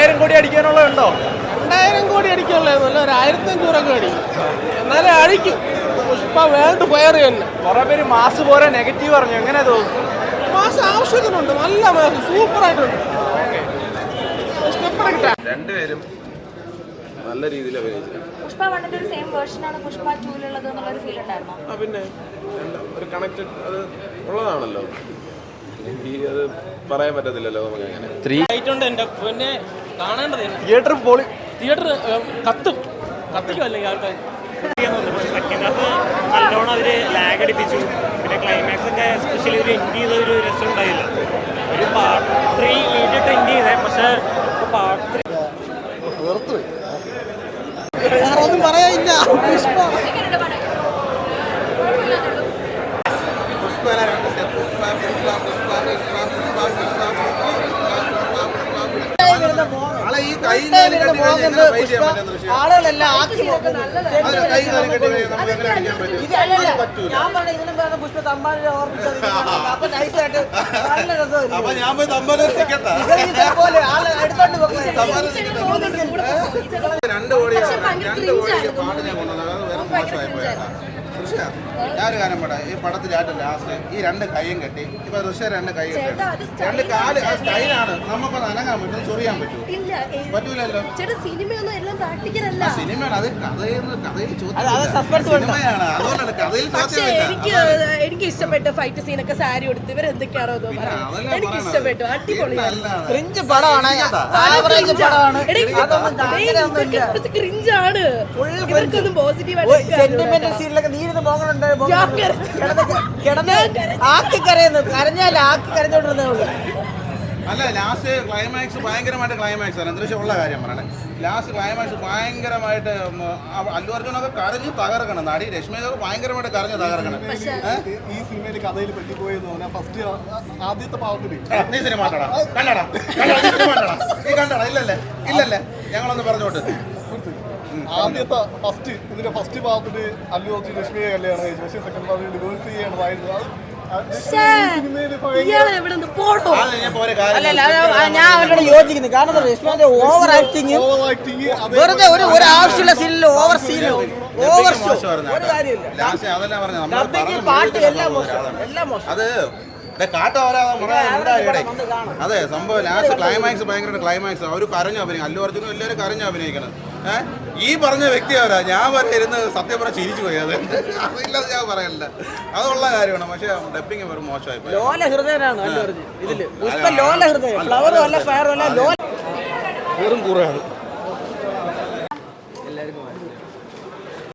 2000 കോടി അടിക്കാനുള്ളതുണ്ടോ? 2000 കോടി അടിക്കാനുള്ളതല്ല, ഒരു 1500 അടിക്കും. എന്നാലും അടിക്കും. പുഷ്പ വേൾഡ് ഫയർ തന്നെ. കുറെ പേര് മാസ് പോരെ നെഗറ്റീവ് പറഞ്ഞു, എങ്ങനെ തോന്നുന്നു? മാസം ആവശ്യത്തിനുണ്ട്, നല്ല മാസം സൂപ്പർ ആയിട്ടുണ്ട്. രണ്ടുപേരും നല്ല രീതിയിൽ അഭിനയിച്ചു. പുഷ്പ 1 ഒരു സെയിം വേർഷനാണ് പുഷ്പ 2 എന്നുള്ളൊരു ഫീൽ ഉണ്ടായിരുന്നോ? പിന്നെ ഒരു കണക്റ്റഡ് അത് ഉള്ളതാണല്ലോ, എനിക്ക് അത് പറയാൻ പറ്റത്തില്ലല്ലോ നമുക്ക് അങ്ങനെ. പിന്നെ കാണേണ്ടത് തിയേറ്റർ കത്തിക്കും അല്ലെങ്കിൽ ആൾക്കാർ. സെക്കൻഡ് ഹാഫ് നല്ലോണം അവർ ലാഗ് അടിപ്പിച്ചു. പിന്നെ ക്ലൈമാക്സ് ഒക്കെ എസ്പെഷ്യലി ഒരു എൻഡ് ചെയ്ത ഒരു രസം ഉണ്ടായില്ല. ഒരു പാർട്ട് 3 നീട്ടിട്ട് എൻഡ് ചെയ്തേ, പക്ഷേ പാർട്ട് 3 ഒന്നും പറയാനില്ല. ആളുകളെല്ലാം ആക്കി ഞാൻ പറഞ്ഞ ഇതിനും പറഞ്ഞ പുഷ്പ തമ്പാനെ ഓർമ്മിച്ചത് അപ്പൊ നൈസായിട്ട് നല്ല രസമായിരിക്കും പോലെ ആളെ എടുത്തോണ്ട് പോകുന്നത്. 2 കോടി പാട്ടിനെ കൊണ്ടുവന്നത് ഞാനൊരു കാര്യം പറയാം. ഈ പടത്തിൽ ഏറ്റവും ലാസ്റ്റ് ഈ 2 കൈയും കെട്ടി ഇപ്പൊ ഋഷ 2 കൈ കെട്ടി 2 കാല് സ്റ്റൈലാണ്. നമുക്കൊന്ന് അനങ്ങാൻ പറ്റും, ചൊറിയാൻ പറ്റും? പറ്റൂലല്ലോ. സിനിമയൊന്നും എല്ലാം പ്രാക്ടിക്കലല്ല. സിനിമയാണ്, അത് കഥയിൽ സിനിമയാണ്. അതുകൊണ്ടാണ് കഥയിൽ എനിക്ക് ഇഷ്ടപ്പെട്ട ഫൈറ്റ് സീനൊക്കെ സാരി കൊടുത്ത് ഇവരെന്തൊക്കെയാണോ എനിക്ക് ഇഷ്ടപ്പെട്ടു. അടിപൊളി ക്രിഞ്ച് പടമാണ്, ആവറേജ് പടമാണ്. ക്രിഞ്ചാണ്. ഇവർക്കൊന്നും പോസിറ്റീവ് സെന്റിമെന്റൽ സീനിലൊക്കെ നീരുന്ന് പോകണുണ്ട്. ആക്കി കരയുന്നു, കരഞ്ഞാൽ ആക്കി കരഞ്ഞോണ്ടിരുന്നേ ഉള്ളൂ. അല്ല, ലാസ്റ്റ് ക്ലൈമാക്സ് ഭയങ്കരമായിട്ട് ക്ലൈമാക്സ് ആണ്. എന്താ ഉള്ള കാര്യം പറയണേ, ലാസ്റ്റ് ക്ലൈമാക്സ് ഭയങ്കരമായിട്ട് അല്ലു അർജുനൊക്കെ കരഞ്ഞ് തകർക്കണം. നടി രശ്മിയൊക്കെ ഭയങ്കരമായിട്ട് കരഞ്ഞ് തകർക്കണം. ഈ സിനിമയിൽ കഥയിൽ പറ്റിപ്പോയെന്ന് പറഞ്ഞാൽ ഫസ്റ്റ് ആദ്യത്തെ പാവത്തിൽ നീ സിനിമ കണ്ടടാ, നീ കണ്ടടാ? ഇല്ലല്ലേ ഞങ്ങളൊന്ന് പറഞ്ഞോട്ട്. ഇതിന്റെ ഫസ്റ്റ് പാവത്തിന് അല്ലു അർജുൻ രശ്മിയെ കല്യാണം കഴിച്ചു. പക്ഷേ സെക്കൻഡ് പാവത്തിൽ ഡിവോഴ്സ് ചെയ്യണമായിരുന്നു. ഞാൻ അവരോട് യോജിക്കുന്നു. കാരണം രശ്മിന്റെ ഓവർ ആക്ടിങ്, വെറുതെ ഒരു ആവശ്യമുള്ള സീനിൽ ഓവർ സീനോ ഓവർ ഷോ ഒരു കാര്യമില്ല. പാട്ട് എല്ലാം മോശം. അത് അതെ സംഭവം ലാസ്റ്റ് ക്ലൈമാക്സ് ഭയങ്കര ക്ലൈമാക്സ്. അവർ കരഞ്ഞു അഭിനയിക്കും. അല്ലു അർജുനും എല്ലാവരും കരഞ്ഞു അഭിനയിക്കണം. ഈ പറഞ്ഞ വ്യക്തി അവരാ. ഞാൻ വരെ ഇരുന്ന് സത്യം പറഞ്ഞ ചിരിച്ചു പോയി. അതില്ലാതെ ഞാൻ പറയല്ല, അതുള്ള കാര്യമാണ്. പക്ഷെ ഡബിങ് വെറും മോശമായി പോയി. ലോല ഹൃദയനാണ് അല്ലു അർജുൻ ഇതില്. ലോല ഹൃദയം, ഫ്ലവറും അല്ല ഫയറും അല്ല, ലോല വെറും കുറയാണ്.